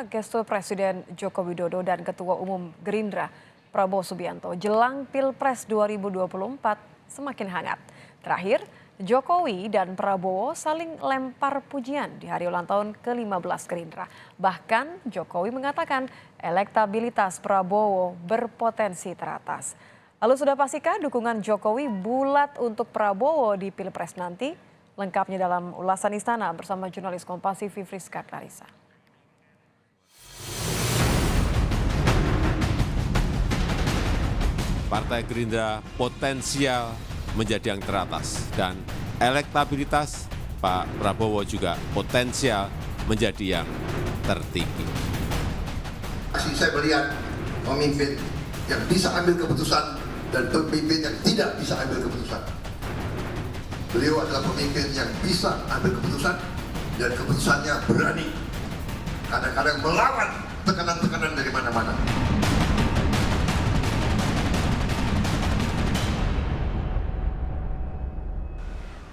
Saudara, gestur Presiden Joko Widodo dan Ketua Umum Gerindra Prabowo Subianto jelang Pilpres 2024 semakin hangat. Terakhir, Jokowi dan Prabowo saling lempar pujian di hari ulang tahun ke-15 Gerindra. Bahkan Jokowi mengatakan elektabilitas Prabowo berpotensi teratas. Lalu sudah pastikan dukungan Jokowi bulat untuk Prabowo di Pilpres nanti? Lengkapnya dalam ulasan Istana bersama jurnalis Kompas TV Friska Clarissa. Partai Gerindra potensial menjadi yang teratas dan elektabilitas Pak Prabowo juga potensial menjadi yang tertinggi. Saya melihat pemimpin yang bisa ambil keputusan dan pemimpin yang tidak bisa ambil keputusan. Beliau adalah pemimpin yang bisa ambil keputusan dan keputusannya berani. Kadang-kadang melawan tekanan-tekanan dari mana-mana.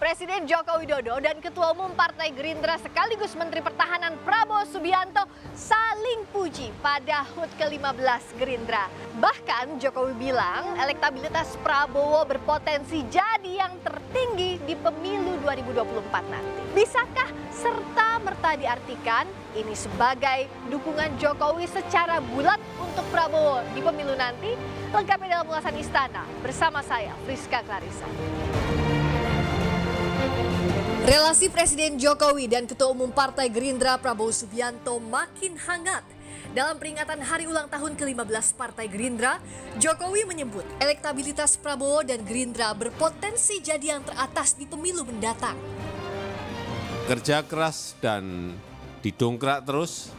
Presiden Joko Widodo dan Ketua Umum Partai Gerindra sekaligus Menteri Pertahanan Prabowo Subianto saling puji pada HUT ke-15 Gerindra. Bahkan Jokowi bilang elektabilitas Prabowo berpotensi jadi yang tertinggi di pemilu 2024 nanti. Bisakah serta-merta diartikan ini sebagai dukungan Jokowi secara bulat untuk Prabowo di pemilu nanti? Lengkapnya dalam ulasan Istana bersama saya Friska Clarissa. Relasi Presiden Jokowi dan Ketua Umum Partai Gerindra Prabowo Subianto makin hangat. Dalam peringatan hari ulang tahun ke-15 Partai Gerindra, Jokowi menyebut elektabilitas Prabowo dan Gerindra berpotensi jadi yang teratas di pemilu mendatang. Kerja keras dan didongkrak terus,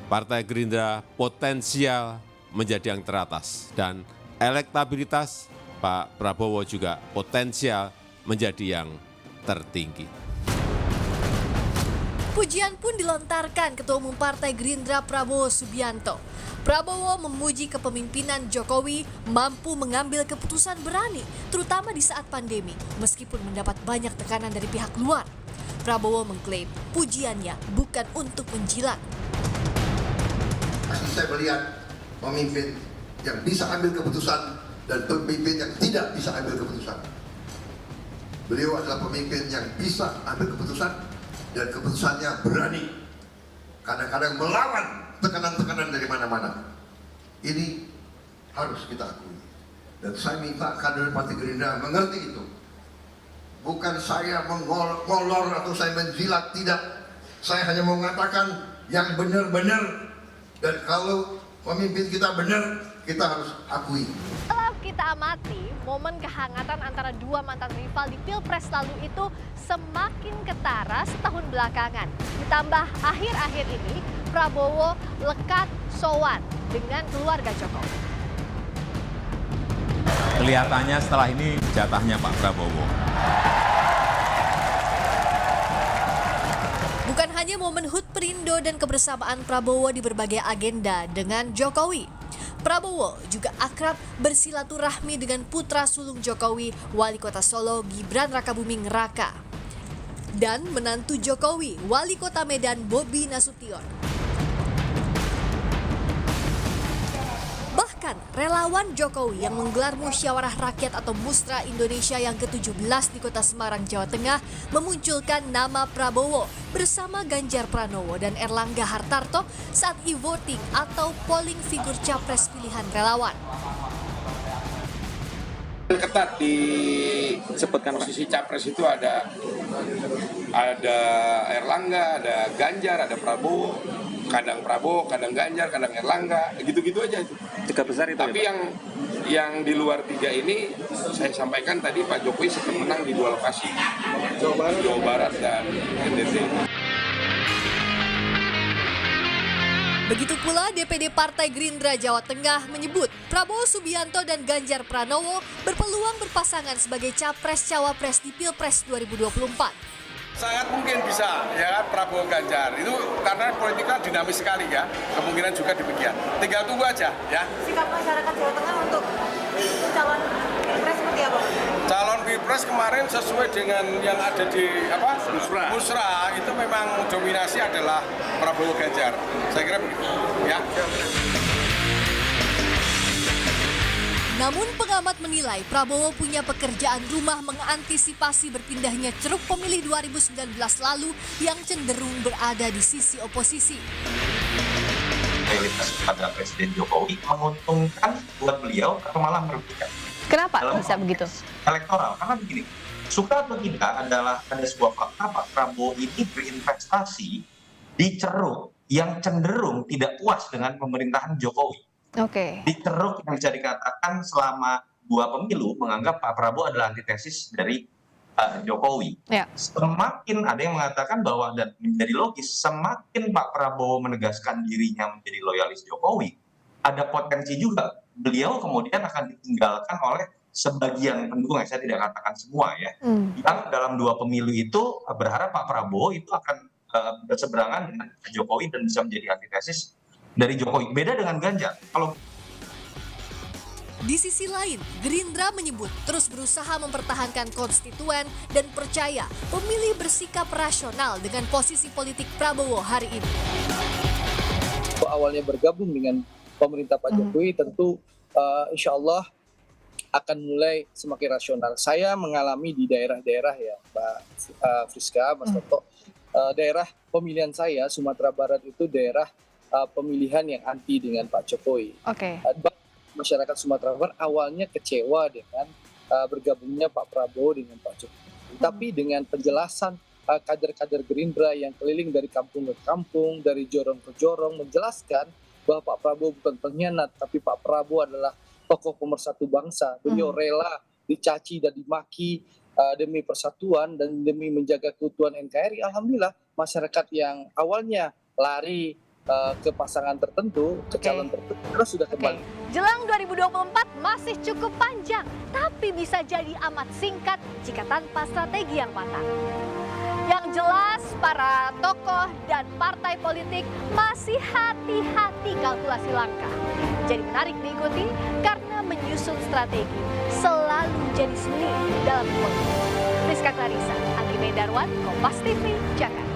Partai Gerindra potensial menjadi yang teratas dan elektabilitas Pak Prabowo juga potensial menjadi yang tertinggi. Pujian pun dilontarkan Ketua Umum Partai Gerindra Prabowo Subianto. Prabowo memuji kepemimpinan Jokowi mampu mengambil keputusan berani, terutama di saat pandemi, meskipun mendapat banyak tekanan dari pihak luar. Prabowo mengklaim pujiannya bukan untuk menjilat. Saya melihat pemimpin yang bisa ambil keputusan dan pemimpin yang tidak bisa ambil keputusan. Beliau adalah pemimpin yang bisa ambil keputusan dan keputusannya berani. Kadang-kadang melawan tekanan-tekanan dari mana-mana. Ini harus kita akui. Dan saya minta kader Partai Gerindra mengerti itu. Bukan saya mengolor atau saya menjilat, tidak. Saya hanya mau mengatakan yang benar-benar. Dan kalau pemimpin kita benar, kita harus akui. Kalau kita amati, momen kehangatan antara dua mantan rival di Pilpres lalu itu semakin ketara setahun belakangan. Ditambah akhir-akhir ini, Prabowo lekat sowan dengan keluarga Jokowi. Kelihatannya setelah ini jatahnya Pak Prabowo. Bukan hanya momen HUT Perindo dan kebersamaan Prabowo di berbagai agenda dengan Jokowi. Prabowo juga akrab bersilaturahmi dengan putra sulung Jokowi, Wali Kota Solo Gibran Rakabuming Raka. Dan menantu Jokowi, Wali Kota Medan Bobi Nasution. Bahkan relawan Jokowi yang menggelar musyawarah rakyat atau Musra Indonesia yang ke-17 di Kota Semarang, Jawa Tengah memunculkan nama Prabowo bersama Ganjar Pranowo dan Erlangga Hartarto saat e-voting atau polling figur capres pilihan relawan. Ketat disebutkan posisi capres itu ada Erlangga, ada Ganjar, ada Prabowo, kadang Ganjar, kadang Erlangga, gitu-gitu aja itu. Tiga besar itu. Tapi ya, yang di luar tiga ini saya sampaikan tadi Pak Jokowi sempat menang di dua lokasi, Jawa Barat dan NTT. Begitu pula DPD Partai Gerindra Jawa Tengah menyebut Prabowo Subianto dan Ganjar Pranowo berpeluang berpasangan sebagai capres-cawapres di Pilpres 2024. Sangat mungkin bisa ya kan Prabowo Ganjar itu karena politik kan dinamis sekali ya, kemungkinan juga demikian. Tinggal tunggu aja ya. Sikap masyarakat Jawa Tengah untuk calon Pilpres seperti apa? Calon Pilpres kemarin sesuai dengan yang ada di Musra itu memang dominasi adalah Prabowo Ganjar. Saya kira begitu. Ya. Namun pengamat menilai Prabowo punya pekerjaan rumah mengantisipasi berpindahnya ceruk pemilih 2019 lalu yang cenderung berada di sisi oposisi. Loyalitas pada Presiden Jokowi menguntungkan buat beliau atau malah merugikan. Kenapa Dalam bisa begitu? Elektoral, karena begini, suka atau tidak adalah ada sebuah fakta Pak Prabowo ini berinvestasi di ceruk yang cenderung tidak puas dengan pemerintahan Jokowi. Oke. Di ceruk yang bisa dikatakan selama 2 pemilu menganggap Pak Prabowo adalah antitesis dari Jokowi. Ya. Semakin ada yang mengatakan bahwa dan menjadi logis, semakin Pak Prabowo menegaskan dirinya menjadi loyalis Jokowi, ada potensi juga beliau kemudian akan ditinggalkan oleh sebagian pendukung, saya tidak katakan semua ya, yang dalam 2 pemilu itu berharap Pak Prabowo itu akan berseberangan dengan Jokowi dan bisa menjadi antitesis dari Jokowi. Beda dengan Ganjar. Kalau Di sisi lain, Gerindra menyebut terus berusaha mempertahankan konstituen dan percaya pemilih bersikap rasional dengan posisi politik Prabowo hari ini. Awalnya bergabung dengan pemerintah Pak Jokowi tentu insya Allah akan mulai semakin rasional. Saya mengalami di daerah-daerah ya Mbak Friska, Mas Toto, daerah pemilihan saya Sumatera Barat itu daerah pemilihan yang anti dengan Pak Jokowi. Oke. Masyarakat Sumatera Barat awalnya kecewa dengan bergabungnya Pak Prabowo dengan Pak Jokowi. Tapi dengan penjelasan kader-kader Gerindra yang keliling dari kampung ke kampung, dari jorong ke jorong, menjelaskan bahwa Pak Prabowo bukan pengkhianat, tapi Pak Prabowo adalah tokoh pemersatu bangsa. Beliau rela dicaci dan dimaki demi persatuan dan demi menjaga keutuhan NKRI. Alhamdulillah masyarakat yang awalnya lari ke pasangan tertentu, ke calon tertentu, sudah kembali. Jelang 2024 masih cukup panjang, tapi bisa jadi amat singkat jika tanpa strategi yang matang. Yang jelas, para tokoh dan partai politik masih hati-hati kalkulasi langkah. Jadi menarik diikuti karena menyusun strategi selalu jadi seni dalam politik. Rizka Clarissa, Anggi Medarwan, Kompas TV, Jakarta.